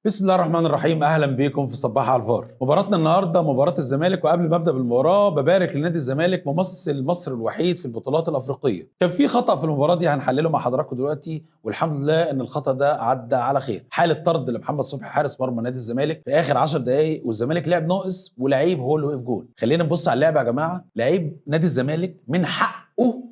بسم الله الرحمن الرحيم. اهلا بكم في صباح على الفار. مباراتنا النهارده مباراه الزمالك، وقبل ما ابدا بالمباراه ببارك لنادي الزمالك ممثل مصر الوحيد في البطولات الافريقيه. كان في خطا في المباراه دي هنحلله مع حضراتكم دلوقتي، والحمد لله ان الخطا ده عدى على خير. حاله طرد لمحمد صبحي حارس مرمى نادي الزمالك في اخر 10 دقائق، والزمالك لعب ناقص ولعيب هو اللي وقف جول. خلينا نبص على اللعبه يا جماعه. لعيب نادي الزمالك من حقه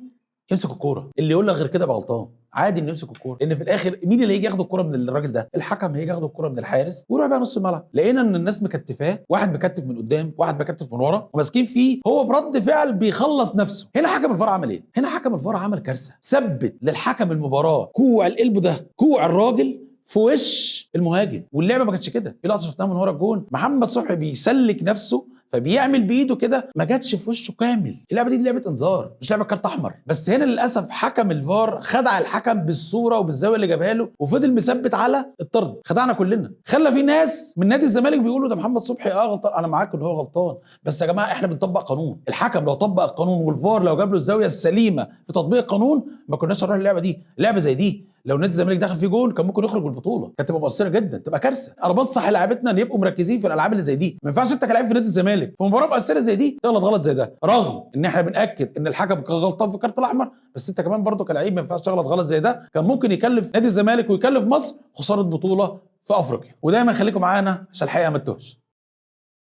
يمسك الكوره، اللي يقول لك غير كده بقى غلطان. عادي انه يمسك الكوره، لان في الاخر مين اللي هيجي ياخد الكوره من الراجل ده؟ الحكم هيجي ياخد الكوره من الحارس ويروح بقى نص الملعب. لقينا ان الناس مكتفاه، واحد مكتف من قدام واحد مكتف من ورا وماسكين فيه، هو برد فعل بيخلص نفسه. هنا حكم الفار عمل ايه؟ هنا حكم الفار عمل كارثه، ثبت للحكم المباراه كوع القلب ده، كوع الراجل في وش المهاجم، واللعبه ما كانتش كده. ايه اللقطه شفناها من ورا الجون؟ محمد صبحي بيسلك نفسه فبيعمل بايده كده، ما جاتش في وشه كامل. اللعبه دي لعبه انذار مش لعبه كارت احمر. بس هنا للاسف حكم الفار خدع الحكم بالصوره وبالزاويه اللي جابها له، وفضل مثبت على الطرد. خدعنا كلنا، خلى في ناس من نادي الزمالك بيقولوا ده محمد صبحي غلطان. انا معاك ان هو غلطان، بس يا جماعه احنا بنطبق قانون. الحكم لو طبق القانون والفار لو جاب له الزاويه السليمه في تطبيق القانون ما كناش هنروح اللعبه دي. لعبه زي دي لو نادي الزمالك دخل فيه جول كان ممكن يخرج بالبطوله، كانت تبقى مؤثره جدا، تبقى كارثه. انا بنصح لاعيبتنا ان يبقوا مركزين في الالعاب اللي زي دي. ما ينفعش انت كلاعب في نادي الزمالك في مباراه مؤثره زي دي تغلط غلط زي ده، رغم ان احنا بناكد ان الحكم كان غلطان في الكارت الاحمر، بس انت كمان برضه كلاعب ما ينفعش تغلط غلط زي ده. كان ممكن يكلف نادي الزمالك ويكلف مصر خساره بطوله في افريقيا. ودايما خليكم معانا عشان الحقيقه ما تتوهش.